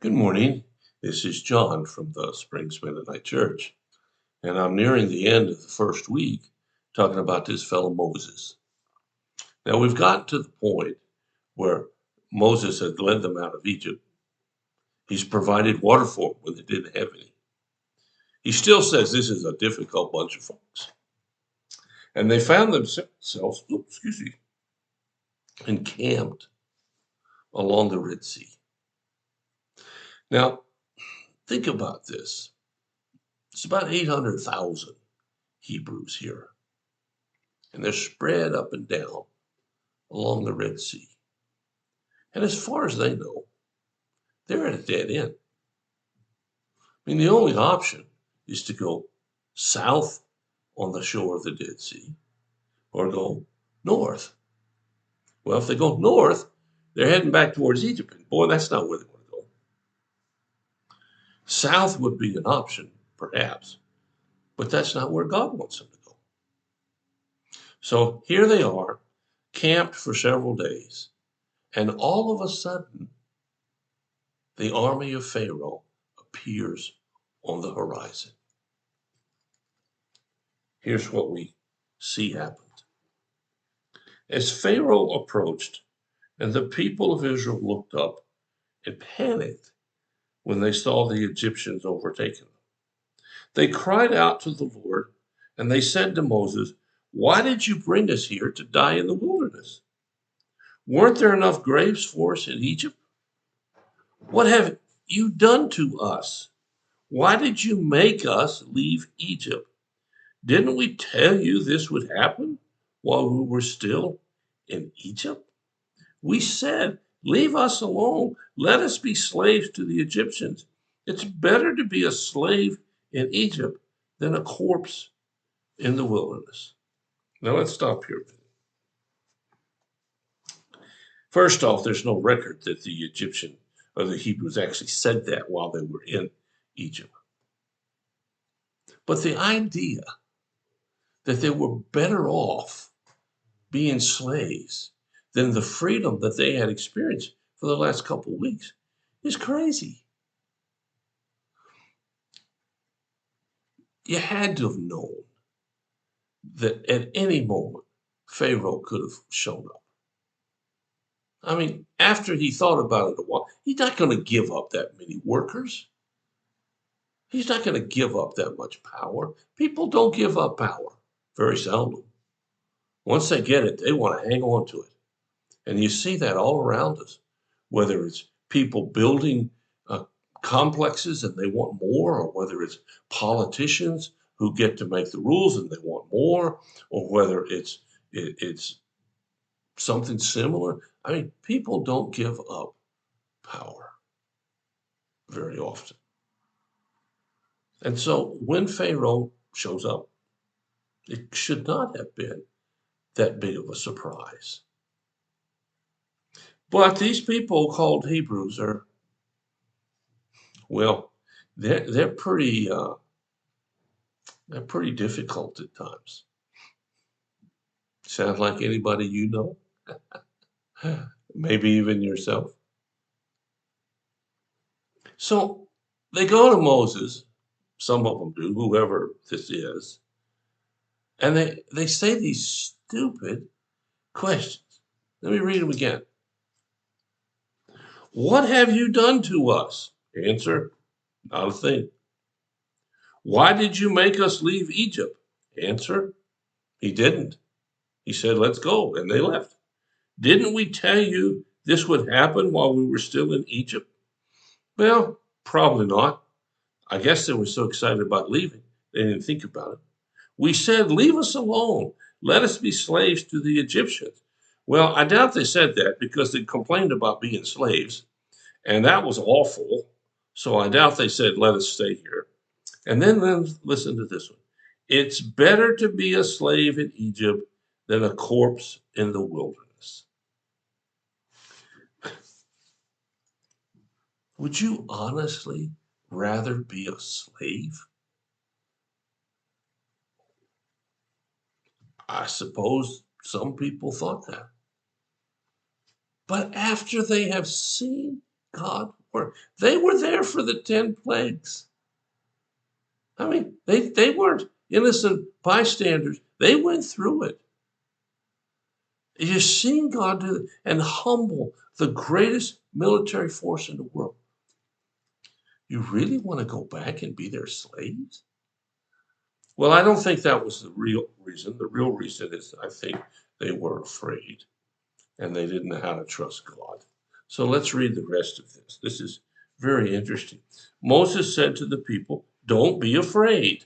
Good morning. This is John from the Springs Mennonite Church, and I'm nearing the end of the first week talking about this fellow Moses. Now, we've gotten to the point where Moses had led them out of Egypt. He's provided water for them when they didn't have any. He still says this is a difficult bunch of folks. And they found themselves, encamped along the Red Sea. Now, think about this. It's about 800,000 Hebrews here, and they're spread up and down along the Red Sea. And as far as they know, they're at a dead end. I mean, the only option is to go south on the shore of the Dead Sea or go north. Well, if they go north, they're heading back towards Egypt. And boy, that's not where they want to go. South would be an option, perhaps, but that's not where God wants them to go. So here they are, camped for several days. And all of a sudden, the army of Pharaoh appears on the horizon. Here's what we see happened. As Pharaoh approached, and the people of Israel looked up and panicked when they saw the Egyptians overtaken them. They cried out to the Lord, and they said to Moses, "Why did you bring us here to die in the wilderness? Weren't there enough graves for us in Egypt? What have you done to us? Why did you make us leave Egypt? Didn't we tell you this would happen while we were still in Egypt? We said, 'Leave us alone. Let us be slaves to the Egyptians.' It's better to be a slave in Egypt than a corpse in the wilderness." Now let's stop here. First off, there's no record that the Egyptian or the Hebrews actually said that while they were in Egypt. But the idea that they were better off being slaves than the freedom that they had experienced for the last couple of weeks is crazy. You had to have known that at any moment Pharaoh could have shown up. I mean, after he thought about it a while, he's not going to give up that many workers. He's not going to give up that much power. People don't give up power very seldom. Once they get it, they want to hang on to it. And you see that all around us, whether it's people building complexes and they want more, or whether it's politicians who get to make the rules and they want more, or whether it's something similar. I mean, people don't give up power very often. And so when Pharaoh shows up, it should not have been that big of a surprise. But these people called Hebrews are, well, they're pretty difficult at times. Sound like anybody you know? Maybe even yourself. So they go to Moses, some of them do, whoever this is, and they say these stupid questions. Let me read them again. What have you done to us? Answer, not a thing. Why did you make us leave Egypt? Answer, he didn't. He said, let's go, and they left. Didn't we tell you this would happen while we were still in Egypt? Well, probably not. I guess they were so excited about leaving, they didn't think about it. We said, leave us alone. Let us be slaves to the Egyptians. Well, I doubt they said that because they complained about being slaves, and that was awful. So I doubt they said, let us stay here. And then listen to this one. It's better to be a slave in Egypt than a corpse in the wilderness. Would you honestly rather be a slave? I suppose some people thought that. But after they have seen God work. They were there for the 10 plagues. I mean, they weren't innocent bystanders. They went through it. You've seen God do it and humble the greatest military force in the world. You really want to go back and be their slaves? Well, I don't think that was the real reason. The real reason is I think they were afraid and they didn't know how to trust God. So let's read the rest of this. This is very interesting. Moses said to the people, "Don't be afraid.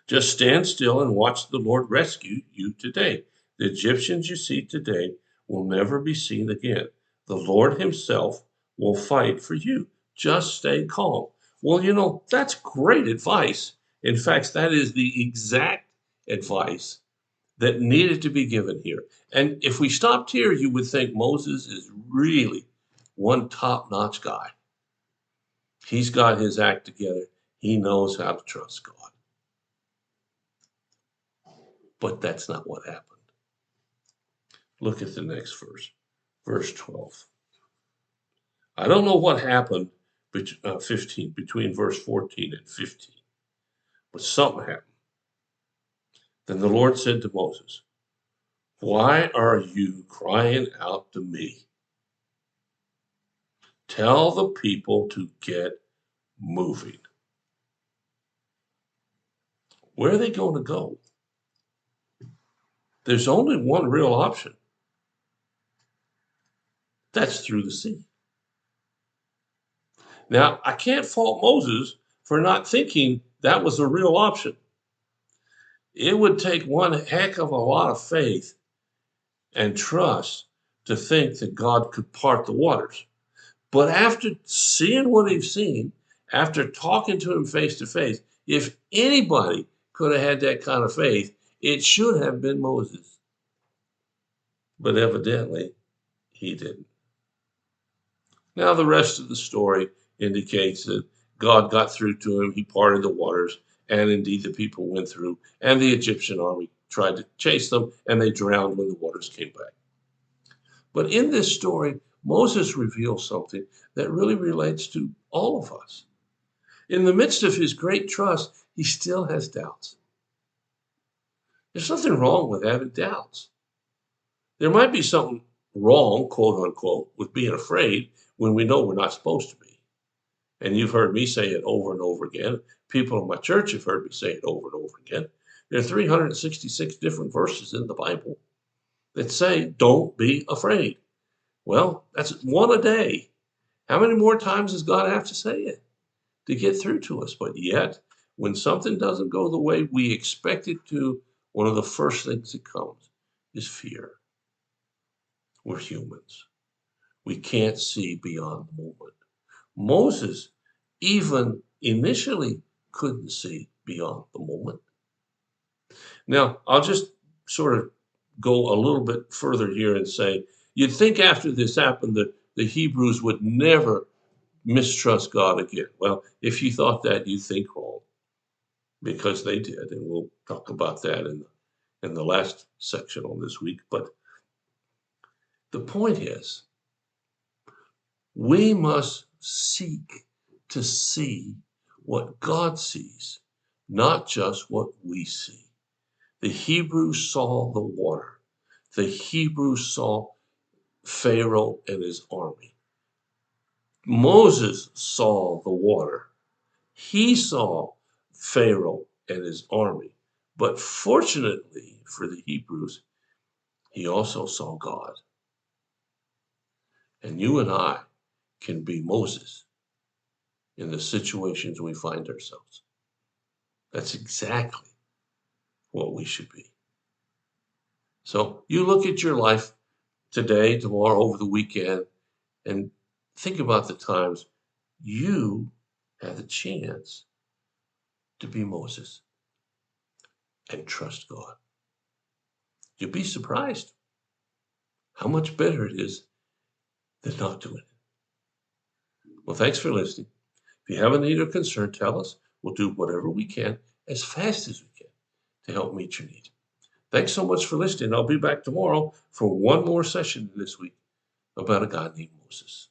Just stand still and watch the Lord rescue you today. The Egyptians you see today will never be seen again. The Lord himself will fight for you. Just stay calm." Well, that's great advice. In fact, that is the exact advice that needed to be given here. And if we stopped here, you would think Moses is really one top-notch guy. He's got his act together. He knows how to trust God. But that's not what happened. Look at the next verse, verse 12. I don't know what happened 15 between verse 14 and 15, but something happened. Then the Lord said to Moses, "Why are you crying out to me? Tell the people to get moving." Where are they going to go? There's only one real option. That's through the sea. Now, I can't fault Moses for not thinking that was a real option. It would take one heck of a lot of faith and trust to think that God could part the waters. But after seeing what he's seen, after talking to him face to face, if anybody could have had that kind of faith, it should have been Moses. But evidently, he didn't. Now, the rest of the story indicates that God got through to him, he parted the waters, and indeed the people went through, and the Egyptian army tried to chase them, and they drowned when the waters came back. But in this story, Moses reveals something that really relates to all of us. In the midst of his great trust, he still has doubts. There's nothing wrong with having doubts. There might be something wrong, quote unquote, with being afraid when we know we're not supposed to be. And you've heard me say it over and over again. People in my church have heard me say it over and over again. There are 366 different verses in the Bible that say, "Don't be afraid." Well, that's one a day. How many more times does God have to say it to get through to us? But yet, when something doesn't go the way we expect it to, one of the first things that comes is fear. We're humans. We can't see beyond the moment. Moses even initially couldn't see beyond the moment. Now, I'll just sort of go a little bit further here and say, you'd think after this happened that the Hebrews would never mistrust God again. Well, if you thought that, you think wrong, because they did, and we'll talk about that in the last section on this week. But the point is, we must seek to see what God sees, not just what we see. The Hebrews saw the water. The Hebrews saw Pharaoh and his army. Moses saw the water. He saw Pharaoh and his army. But fortunately for the Hebrews, he also saw God. And you and I can be Moses in the situations we find ourselves. That's exactly what we should be. So you look at your life today, tomorrow, over the weekend, and think about the times you had the chance to be Moses and trust God. You'll be surprised how much better it is than not doing it. Well, thanks for listening. If you have a need or concern, tell us. We'll do whatever we can as fast as we can to help meet your need. Thanks so much for listening. I'll be back tomorrow for one more session this week about a guy named Moses.